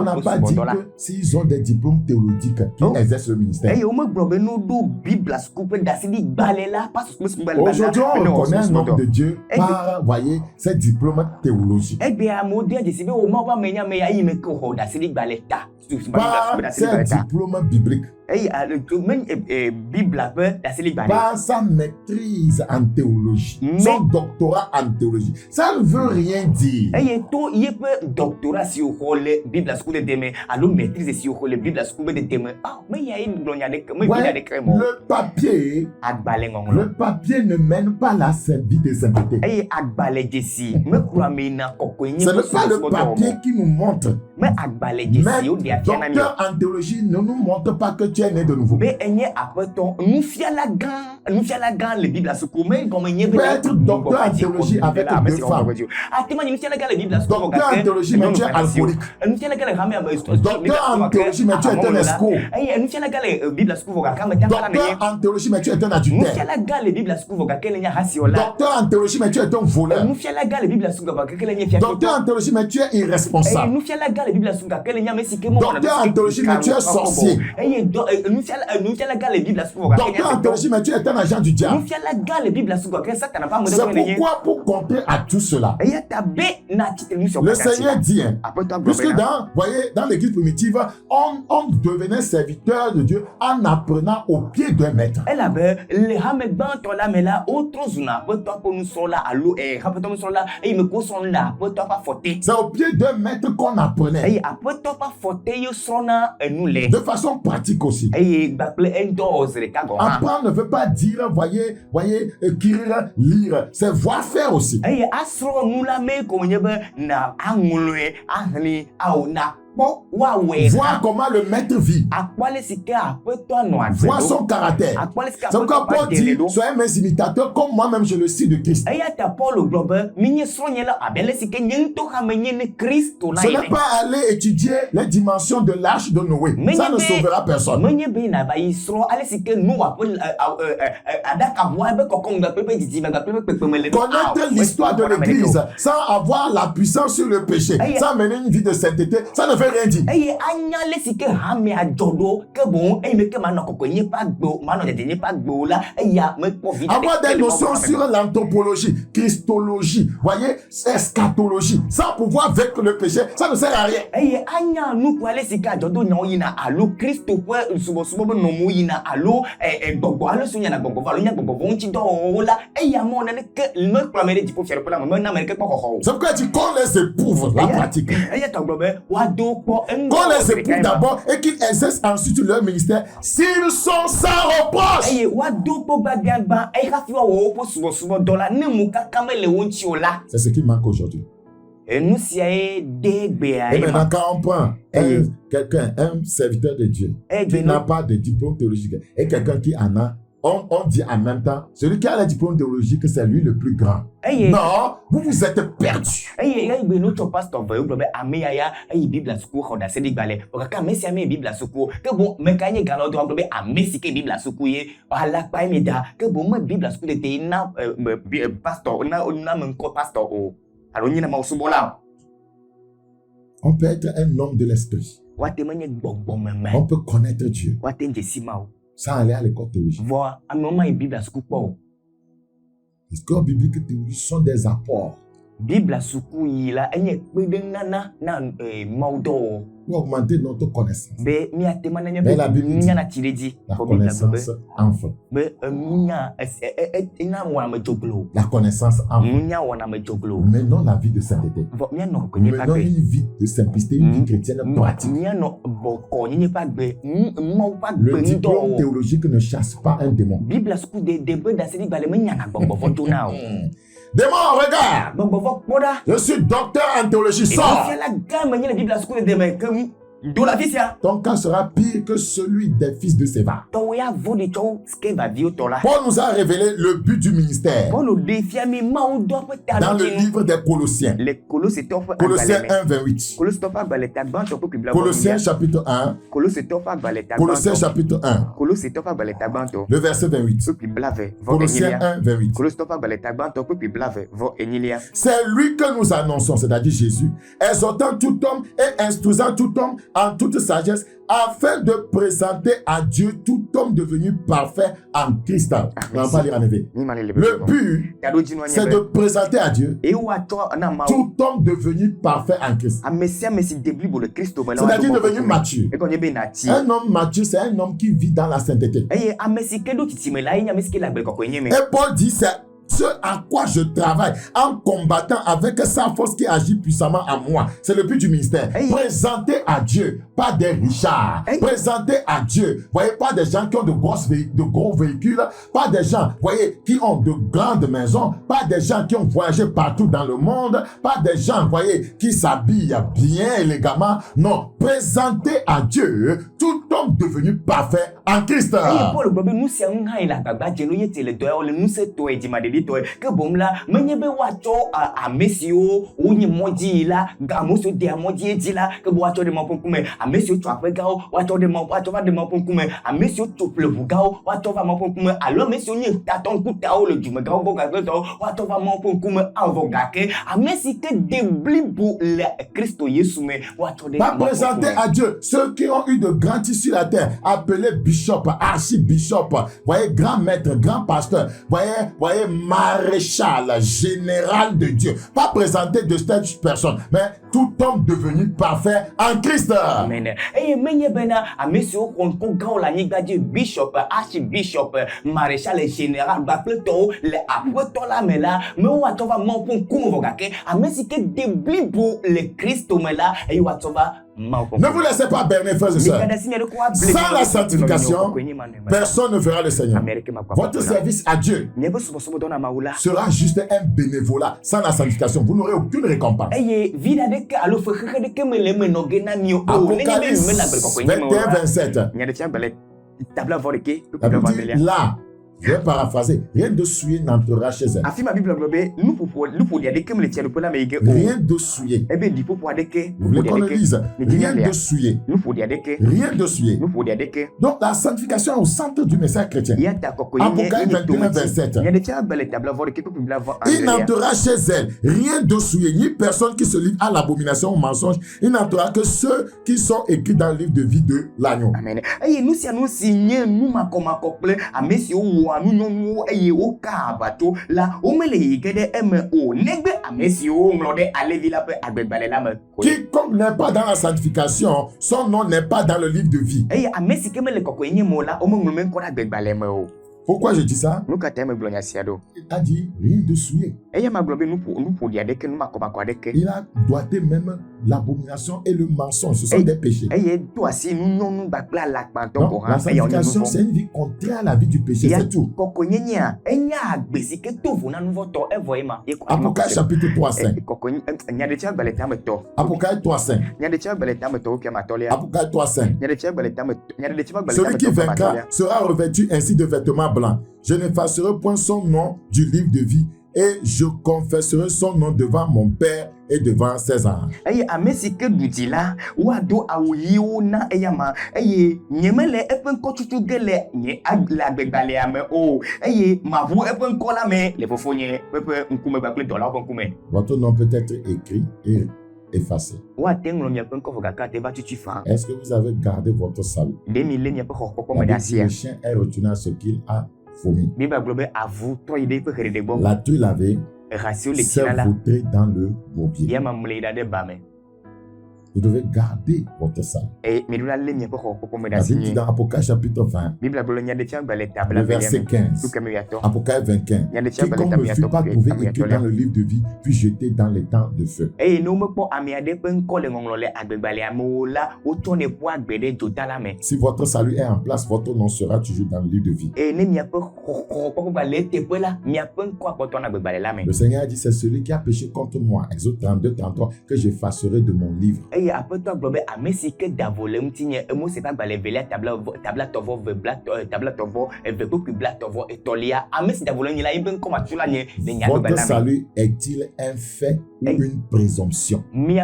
n'a pas dit que s'ils ont des diplômes théologiques, qu'ils exercent le ministère. Aujourd'hui, on connaît un homme de Dieu par, voyez, ses diplômes théologiques. Par ses diplômes bibliques. Par sa maîtrise en théologie, son doctorat en théologie. Ça ne veut rien dire. Le papier ne mène pas la vie de sainteté. Ce n'est pas le papier qui nous montre. Mais docteur en théologie ne nous montre pas que tu es né de nouveau. Peut être docteur en théologie avec deux femmes. Docteur en théologie, mais tu es alcoolique. Docteur en théologie, mais tu es un escroc. Docteur en théologie, mais tu es un adultère. Docteur en théologie, mais tu es un voleur. Docteur en théologie, mais tu es irresponsable. Docteur en théologie, mais tu es sorcier. Docteur en théologie, mais tu es un agent du diable. C'est pourquoi, pour compter à tout cela, le Seigneur dit, Puisque dans l'église primitive, on devenait serviteur de Dieu en apprenant au pied d'un maître. C'est au pied d'un maître qu'on apprenait. De façon pratique aussi. Apprendre ne veut pas dire, voyez, écrire, lire. C'est voir faire aussi. Voir comment le maître vit. Voir son caractère. C'est pourquoi Paul dit, soyez mes imitateurs comme moi-même je le suis de Christ. Ce n'est pas aller étudier les dimensions de l'arche de Noé. Ça ne sauvera personne. Connaître l'histoire de l'église sans avoir la puissance sur le péché, sans mener une vie de sainteté, ça ne veut rien dire. Avoir des notions sur l'anthropologie, christologie, voyez, eschatologie, sans pouvoir vaincre le péché, ça ne sert à rien. C'est pourquoi il dit qu'on les éprouve la pratique. Qu'on les éprouve d'abord et qu'ils exercent ensuite leur ministère s'ils sont sans reproche. C'est ce qui manque aujourd'hui. Et maintenant, quand on prend quelqu'un, un serviteur de Dieu, qui n'a pas de diplôme théologique, et quelqu'un qui en a, on dit en même temps, celui qui a le diplôme théologique, c'est lui le plus grand. Non, vous êtes perdu. On peut être un homme de l'esprit. On peut connaître Dieu sans aller à l'école théologique. Les scores bibliques et théologiques sont des apports. Pour augmenter notre connaissance. Mais la Bible dit la connaissance enfle. La connaissance enfle. Menons la vie de sainteté. Menons une vie de simplicité, une vie chrétienne pratique. Le diplôme théologique ne chasse pas un démon. Démon, regarde! Je suis docteur en théologie. Sors! Ton cas sera pire que celui des fils de Séva. Paul nous a révélé le but du ministère dans le livre des Colossiens. Colossiens 1, 28. Colossiens chapitre 1. Colossiens chapitre 1. Le verset 28. Colossiens 1, 28. C'est lui que nous annonçons, c'est-à-dire Jésus, exhortant tout homme et instruisant tout homme en toute sagesse, afin de présenter à Dieu tout homme devenu parfait en Christ. On va pas lire en effet. Le but, c'est de présenter à Dieu tout homme devenu parfait en Christ. C'est-à-dire devenu mature. Un homme mature, c'est un homme qui vit dans la sainteté. Et Paul dit, c'est ce à quoi je travaille en combattant avec sa force qui agit puissamment en moi. C'est le but du ministère. Présenter à Dieu, pas des richards. Présenter à Dieu, voyez, pas des gens qui ont de gros véhicules, pas des gens, voyez, qui ont de grandes maisons, pas des gens qui ont voyagé partout dans le monde, pas des gens, voyez, qui s'habillent bien élégamment. Non, présenter à Dieu tout homme devenu parfait en Christ. Que bon là, menyebe wacho amesio onye moji la gamoso de amoji ejila que wacho de maponkume amesio twape gao wacho de maponkume amesio tople bugao wacho va maponkume alors mesio ni taton kutao le jume gao boga gao wacho va maponkume avogake amesi que deblibu le Christo Yesu me wacho de pas présenter à Dieu ceux qui ont eu de grands tissus sur la terre appelés bijoux bishop, archibishop, voyez, grand maître, grand pasteur, voyez, maréchal, général de Dieu. Pas présenté de cette personne, mais tout homme devenu parfait en Christ. Amen. Et menye bena amesio kon grand la niga Dieu bishop, archibishop, maréchal général ba pleto le apoto la mela me watova mon pon kumvogake amesi ke debli bo le Christ mela e watova. Ne vous laissez pas berner, frères et sœurs. Sans la sanctification, personne ne verra le Seigneur. Votre service à Dieu sera juste un bénévolat. Sans la sanctification, vous n'aurez aucune récompense. Apocalypse 21-27. Là, je vais paraphraser. Rien de souillé n'entrera chez elle. Rien de souillé. Vous voulez qu'on le lise? Rien de souillé. Rien de souillé. Donc la sanctification est au centre du message chrétien. Apocalypse 21-27. Il n'entrera chez elle rien de souillé, ni personne qui se livre à l'abomination, au mensonge. Il n'entrera que ceux qui sont écrits dans le livre de vie de l'agneau. Amen. Quiconque n'est pas dans la sanctification, son nom n'est pas dans le livre de vie. Pourquoi je dis ça? Il a dit rien de souillé. Il a doigté même l'abomination et le mensonge. Ce sont des péchés. Donc, la sanctification, c'est une vie contraire à la vie du péché, c'est tout. Apocalypse chapitre 3-5. Apocalypse 3-5. Apocalypse 3-5. Celui qui vaincra sera revêtu ainsi de vêtements blancs. Je n'effacerai point son nom du livre de vie et je confesserai son nom devant mon Père et devant ses anges. Votre nom peut être écrit et effacé. Est-ce que vous avez gardé votre salut? Le chien est retourné à ce qu'il a vomi. La truie lavée s'est vautrée dans le bourbier. Vous devez garder votre salut. La Bible dit dans Apocalypse chapitre 20, le verset 15, Apocalypse 25, quiconque ne fut pas trouvé écrit dans le livre de vie, puis jeté dans les temps de feu. Si votre salut est en place, votre nom sera toujours dans le livre de vie. Le Seigneur a dit, c'est celui qui a péché contre moi, Exode 32, 33, que j'effacerai de mon livre. Votre salut est-il un fait ou une présomption? Vous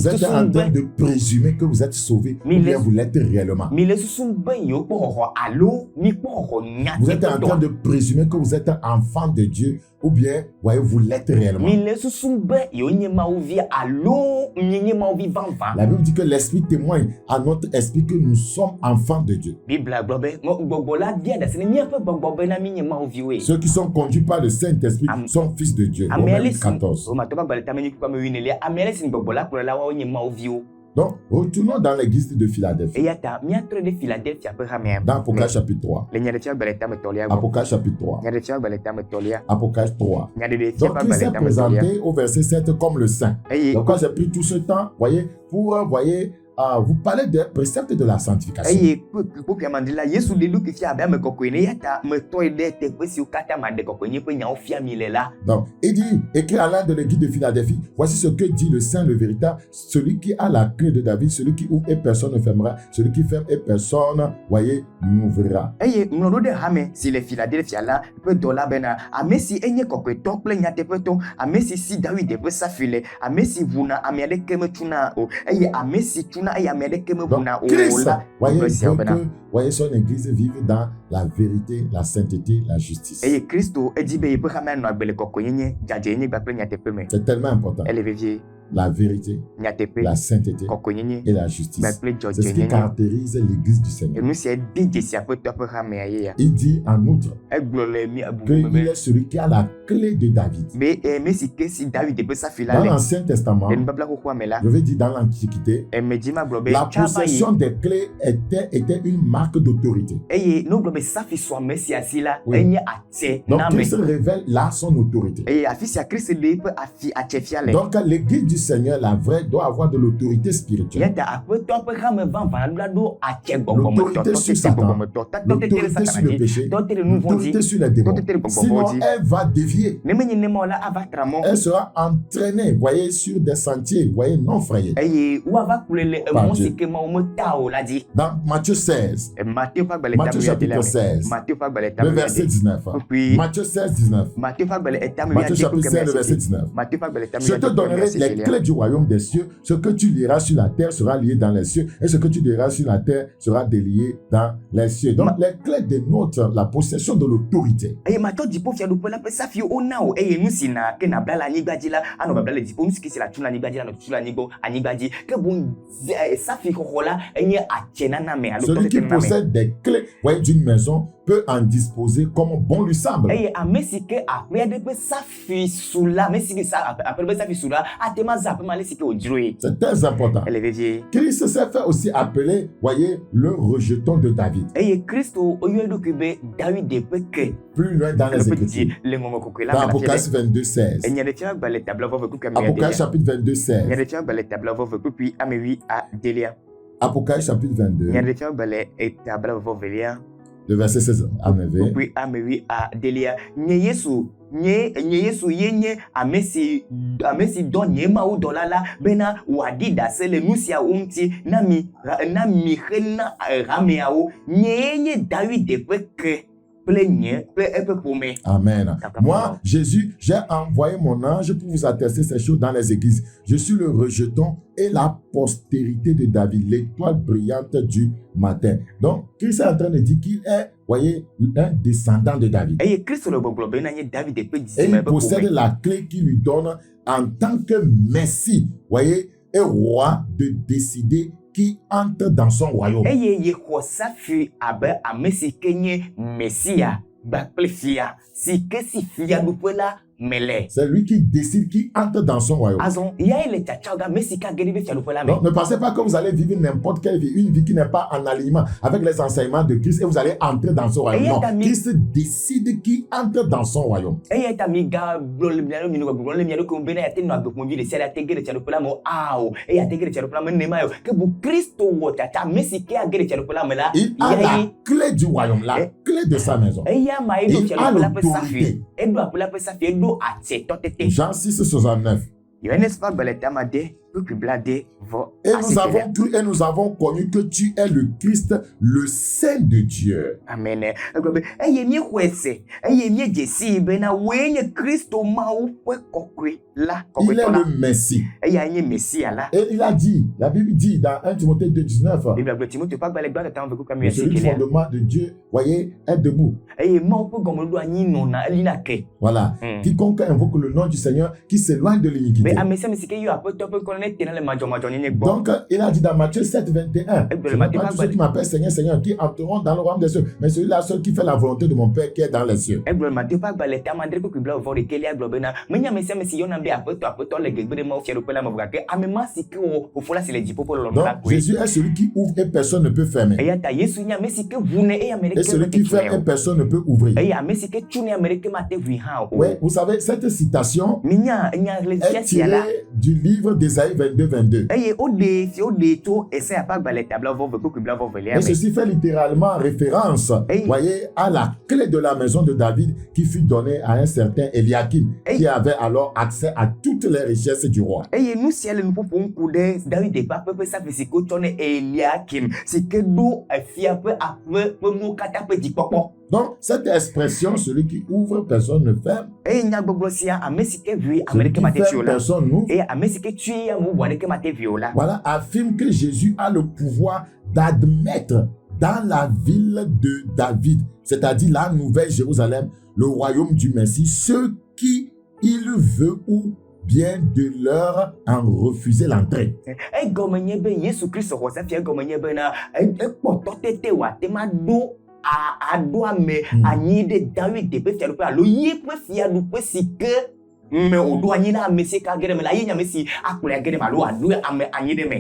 êtes en train de présumer que vous êtes sauvé ou bien vous l'êtes réellement. Vous êtes en train de présumer que vous êtes un enfant de Dieu ou bien voyez, vous l'êtes réellement. La Bible dit que l'Esprit témoigne à notre esprit que nous sommes enfants de Dieu. Ceux qui sont conduits par le Saint-Esprit sont fils de Dieu. Romains 14. Donc, retournons dans l'église de Philadelphie. Dans Apocalypse chapitre 3. Apocalypse chapitre 3. Apocalypse 3. Donc, il s'est présenté au verset 7 comme le Saint. Donc, quand j'ai pris tout ce temps, voyez, pour, voyez, vous parlez des préceptes de la sanctification. Donc, il dit, écrit à l'un de l'église de Philadelphie, voici ce que dit le Saint, le véritable, celui qui a la clé de David, celui qui ouvre et personne ne fermera, celui qui ferme et personne, voyez, n'ouvrira. Donc, Christ, voyez son église vivre dans la vérité, la sainteté, la justice. C'est tellement important. la vérité, la sainteté et la justice. C'est ce qui caractérise l'Église du Seigneur. Il dit en outre qu'il est celui qui a la clé de David. Dans l'Ancien Testament, je vais dire dans l'Antiquité, la possession des clés était une marque d'autorité. Oui. Donc Christ révèle là son autorité. Donc l'Église du Seigneur, la vraie, doit avoir de l'autorité spirituelle. L'autorité sur Satan, l'autorité sur le péché, l'autorité sur les démons. Sinon, elle va dévier. Elle sera entraînée, voyez, sur des sentiers, voyez, non frayés. Dans Matthieu 16, Matthieu chapitre 16, le verset 19. Matthieu 16, 19. Matthieu chapitre 16, le verset 19. Je te donnerai les clés du royaume des cieux. Ce que tu liras sur la terre sera lié dans les cieux, et ce que tu liras sur la terre sera délié dans les cieux. Donc les clés dénotent la possession de l'autorité. Celui qui possède des clés, voyez, d'une maison peut en disposer comme bon lui semble. C'est très important. Christ s'est fait aussi appeler, voyez, le rejeton de David. Plus loin dans les Écritures. Dans Apocalypse 22, 16. Apocalypse chapitre 22, 16. Apocalypse chapitre 22. Le verset 16 à 9. Amesi don nyema u dolala bena wadida sele nusia umti nami rena rameao nyenye David de peke. Amen. Moi, Jésus, j'ai envoyé mon ange pour vous attester ces choses dans les églises. Je suis le rejeton et la postérité de David, l'étoile brillante du matin. Donc, Christ est en train de dire qu'il est, voyez, un descendant de David. Et il possède la clé qui lui donne en tant que Messie, voyez, et roi de décider qui entre dans son royaume. C'est lui qui décide qui entre dans son royaume. Donc, ne pensez pas que vous allez vivre n'importe quelle vie, une vie qui n'est pas en alignement avec les enseignements de Christ et vous allez entrer dans son royaume. Non, Christ décide qui entre dans son royaume. Il a la clé du royaume, la clé de sa maison. Il a l'autorité. Jean 6, 69. Et nous avons cru et nous avons connu que tu es le Christ, le Saint de Dieu. Amen. Il est le Messie. Et il a dit, la Bible dit dans 1 Timothée 2, 19, le fondement de Dieu, voyez, est debout. Voilà. Quiconque invoque le nom du Seigneur qui s'éloigne de l'iniquité. Donc, il a dit dans Matthieu 7, 21, ce n'est pas tous ceux qui m'appellent Seigneur, Seigneur, qui entreront dans le royaume des cieux, mais celui-là seul qui fait la volonté de mon Père qui est dans les cieux. Donc, Jésus est celui qui ouvre et personne ne peut fermer. Et celui qui ferme et personne ne peut ouvrir. Oui, vous savez, cette citation est tirée du livre d'Ésaïe 22, 22. Et ceci fait littéralement référence, voyez, à la clé de la maison de David qui fut donnée à un certain Eliakim, qui avait alors accès à toutes les richesses du roi. Donc, cette expression, celui qui ouvre, personne ne ferme. Celui qui ferme, personne n'ouvre. Voilà, affirme que Jésus a le pouvoir d'admettre dans la ville de David, c'est-à-dire la Nouvelle Jérusalem, le royaume du Messie, ceux qui il veut ou bien de leur en refuser l'entrée.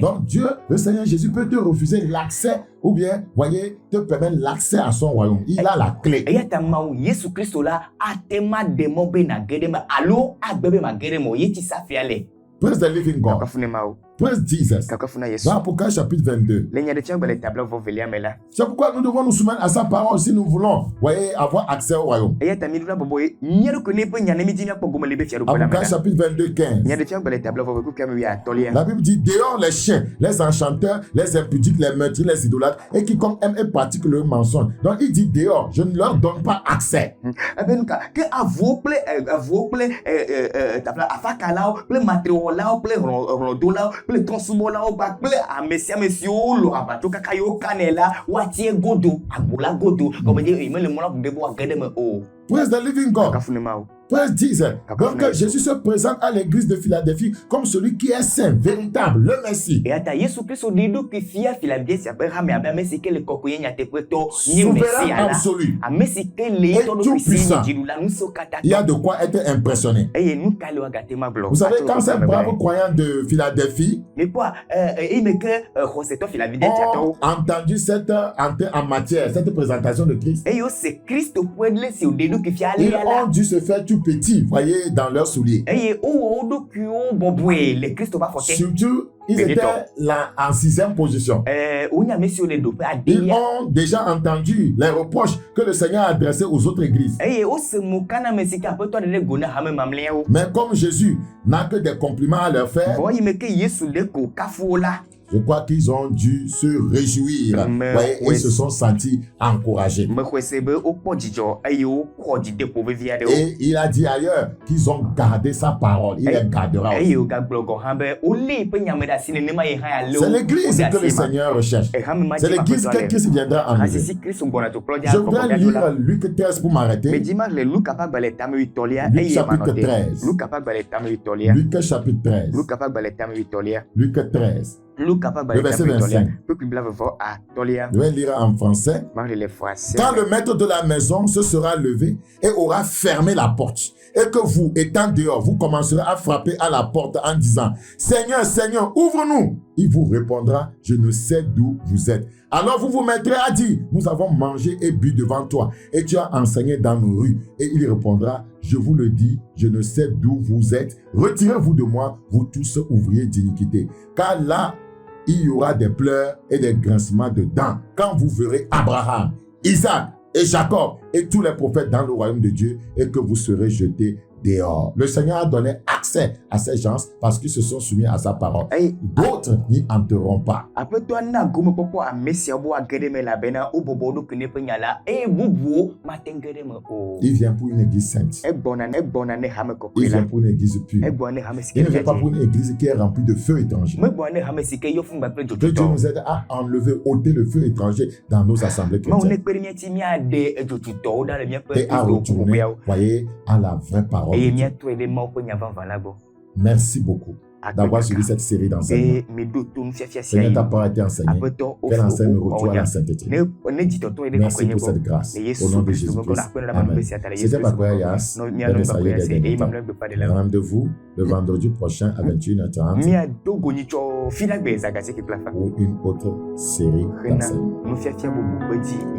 Donc Dieu, le Seigneur Jésus peut te refuser l'accès ou bien, voyez, te permettre l'accès à son royaume. Il a la clé. Praise the living God. Praise Jesus. Dans Apocalypse chapitre 22. C'est pourquoi nous devons nous soumettre à sa parole si nous voulons, voyez, avoir accès au royaume. Apocalypse chapitre 22, 15. La Bible dit, dehors les chiens, les enchanteurs, les impudiques, les meurtriers, les idolâtres, et quiconque aime et pratique le mensonge. Donc il dit dehors, je ne leur donne pas accès. Praise the living God. Praise Jesus. Donc Jésus se présente à l'église de Philadelphie comme celui qui est saint, véritable, le Messie. Souverain absolu. Et tout puissant. Il y a de quoi être impressionné. Vous savez, quand ces braves croyants de Philadelphie ont entendu cette entrée en matière, cette présentation de Christ, ils ont dû se faire tout petit, voyez, dans leurs souliers. Surtout, ils étaient là en 6e position. Ils ont déjà entendu les reproches que le Seigneur a adressés aux autres églises. Mais comme Jésus n'a que des compliments à leur faire, je crois qu'ils ont dû se réjouir, voyez, et se sont sentis encouragés. Et il a dit ailleurs qu'ils ont gardé sa parole. Il les gardera aussi. C'est l'église que le Seigneur recherche. C'est l'église que Christ viendra enlever. Je voudrais lire Luc 13 pour m'arrêter. Luc chapitre 13. Luc chapitre 13. Luc 13. Le verset 25. Je vais lire en français. Quand le maître de la maison se sera levé et aura fermé la porte, et que vous, étant dehors, vous commencerez à frapper à la porte en disant, Seigneur, Seigneur, ouvre-nous. Il vous répondra, je ne sais d'où vous êtes. Alors vous vous mettrez à dire, nous avons mangé et bu devant toi, et tu as enseigné dans nos rues. Et il répondra, je vous le dis, je ne sais d'où vous êtes. Retirez-vous de moi, vous tous ouvriers d'iniquité. Car là, il y aura des pleurs et des grincements de dents quand vous verrez Abraham, Isaac et Jacob et tous les prophètes dans le royaume de Dieu et que vous serez jetés dehors. Le Seigneur a donné accès à ces gens parce qu'ils se sont soumis à sa parole. D'autres n'y entreront pas. Il vient pour une église sainte. Il vient pour une église pure. Il ne vient pas pour une église qui est remplie de feux étrangers. Que Dieu nous aide à enlever, ôter le feu étranger dans nos assemblées chrétiennes. Et à retourner, voyez, à la vraie parole. Merci beaucoup d'avoir suivi cette série d'enseignements. Seigneur, ta parole a été enseignée. Qu'elle enseigne le retour à la sainteté. Merci pour cette grâce. Au nom de Jésus-Christ. Amen. C'était Bakoya Yas. Madame de vous, le vendredi prochain à 21h30 pour une autre série d'enseignements.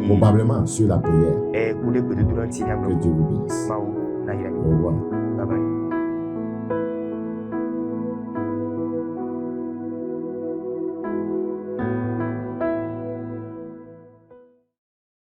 Probablement sur la prière. Que Dieu vous bénisse. Au revoir. Bye bye.